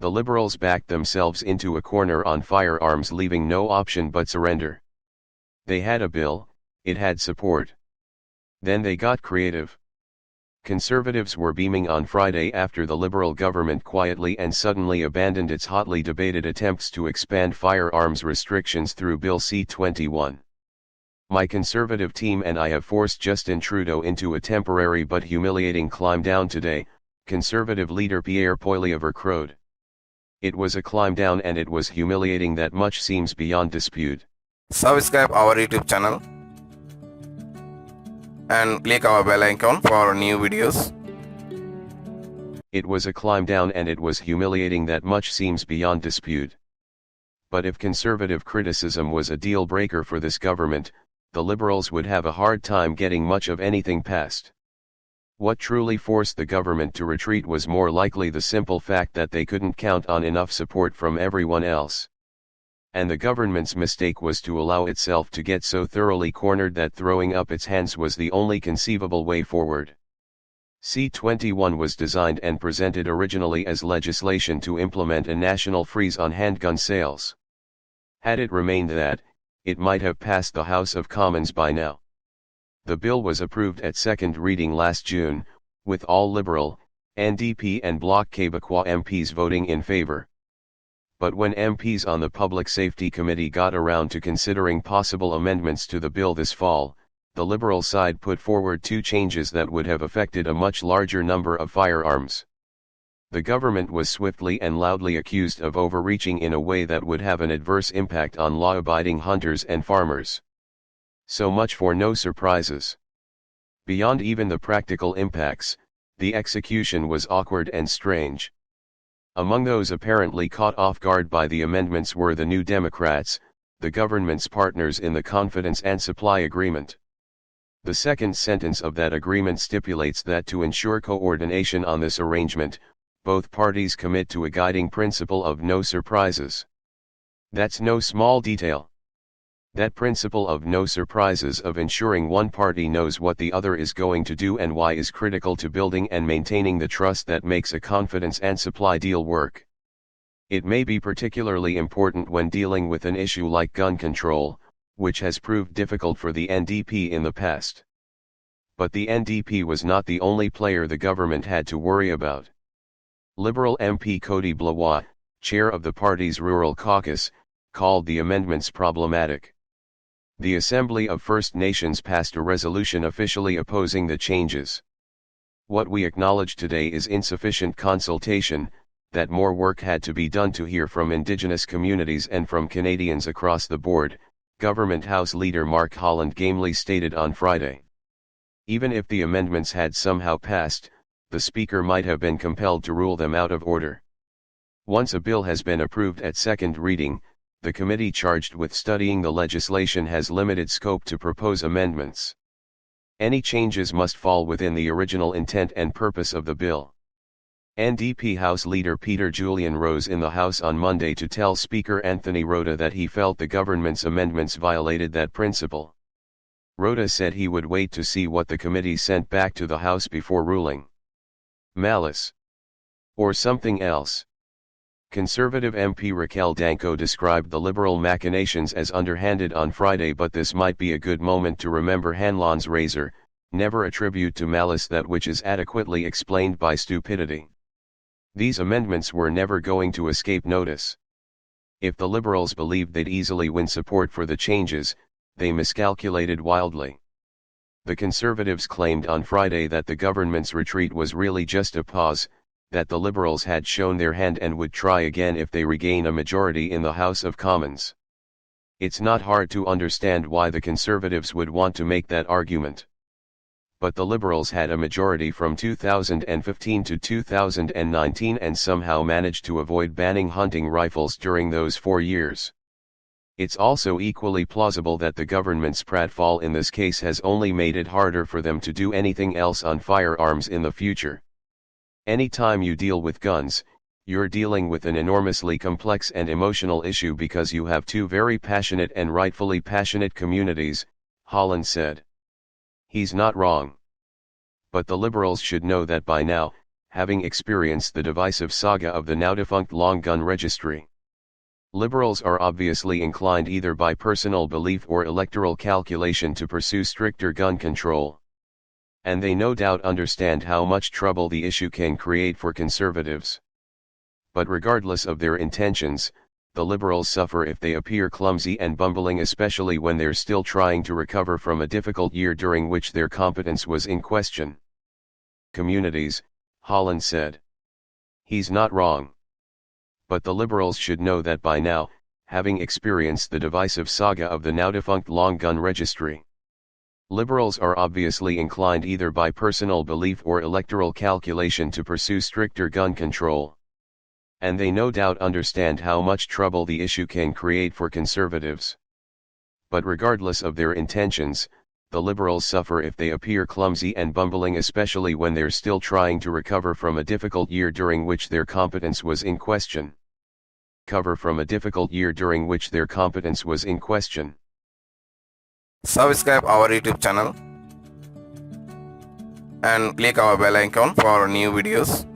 the Liberals backed themselves into a corner on firearms, leaving no option but surrender. They had a bill, it had support. Then they got creative. Conservatives were beaming on Friday after the Liberal government quietly and suddenly abandoned its hotly debated attempts to expand firearms restrictions through Bill C-21. My Conservative team and I have forced Justin Trudeau into a temporary but humiliating climb down today, Conservative leader Pierre Poilievre crowed. It was a climb down and it was humiliating, that much seems beyond dispute. Subscribe our YouTube channel and click our bell icon for new videos. It was a climb down and it was humiliating, that much seems beyond dispute. But if Conservative criticism was a deal breaker for this government, the Liberals would have a hard time getting much of anything passed. What truly forced the government to retreat was more likely the simple fact that they couldn't count on enough support from everyone else. And the government's mistake was to allow itself to get so thoroughly cornered that throwing up its hands was the only conceivable way forward. C-21 was designed and presented originally as legislation to implement a national freeze on handgun sales. Had it remained that, it might have passed the House of Commons by now. The bill was approved at second reading last June, with all Liberal, NDP and Bloc Québécois MPs voting in favour. But when MPs on the Public Safety Committee got around to considering possible amendments to the bill this fall, the Liberal side put forward two changes that would have affected a much larger number of firearms. The government was swiftly and loudly accused of overreaching in a way that would have an adverse impact on law-abiding hunters and farmers. So much for no surprises. Beyond even the practical impacts, the execution was awkward and strange. Among those apparently caught off guard by the amendments were the New Democrats, the government's partners in the Confidence and Supply Agreement. The second sentence of that agreement stipulates that to ensure coordination on this arrangement, both parties commit to a guiding principle of no surprises. That's no small detail. That principle of no surprises, of ensuring one party knows what the other is going to do and why, is critical to building and maintaining the trust that makes a confidence and supply deal work. It may be particularly important when dealing with an issue like gun control, which has proved difficult for the NDP in the past. But the NDP was not the only player the government had to worry about. Liberal MP Cody Blois, chair of the party's Rural Caucus, called the amendments problematic. The Assembly of First Nations passed a resolution officially opposing the changes. What we acknowledge today is insufficient consultation, that more work had to be done to hear from Indigenous communities and from Canadians across the board, Government House Leader Mark Holland gamely stated on Friday. Even if the amendments had somehow passed, the Speaker might have been compelled to rule them out of order. Once a bill has been approved at second reading, the committee charged with studying the legislation has limited scope to propose amendments. Any changes must fall within the original intent and purpose of the bill. NDP House Leader Peter Julian rose in the House on Monday to tell Speaker Anthony Rota that he felt the government's amendments violated that principle. Rota said he would wait to see what the committee sent back to the House before ruling. Malice. Or something else. Conservative MP Raquel Danco described the Liberal machinations as underhanded on Friday, but this might be a good moment to remember Hanlon's razor: never attribute to malice that which is adequately explained by stupidity. These amendments were never going to escape notice. If the Liberals believed they'd easily win support for the changes, they miscalculated wildly. The Conservatives claimed on Friday that the government's retreat was really just a pause, that the Liberals had shown their hand and would try again if they regain a majority in the House of Commons. It's not hard to understand why the Conservatives would want to make that argument. But the Liberals had a majority from 2015 to 2019 and somehow managed to avoid banning hunting rifles during those 4 years. It's also equally plausible that the government's pratfall in this case has only made it harder for them to do anything else on firearms in the future. Anytime you deal with guns, you're dealing with an enormously complex and emotional issue because you have two very passionate and rightfully passionate communities, Holland said. He's not wrong. But the Liberals should know that by now, having experienced the divisive saga of the now-defunct long gun registry. Liberals are obviously inclined either by personal belief or electoral calculation to pursue stricter gun control. And they no doubt understand how much trouble the issue can create for conservatives. But regardless of their intentions, the liberals suffer if they appear clumsy and bumbling, especially when they're still trying to recover from a difficult year during which their competence was in question. Communities, Holland said. He's not wrong. But the liberals should know that by now, having experienced the divisive saga of the now-defunct long gun registry. Liberals are obviously inclined either by personal belief or electoral calculation to pursue stricter gun control. And they no doubt understand how much trouble the issue can create for conservatives. But regardless of their intentions, the liberals suffer if they appear clumsy and bumbling, especially when they're still trying to recover from a difficult year during which their competence was in question. Cover from a difficult year during which their competence was in question. Subscribe our YouTube channel and click our bell icon for new videos.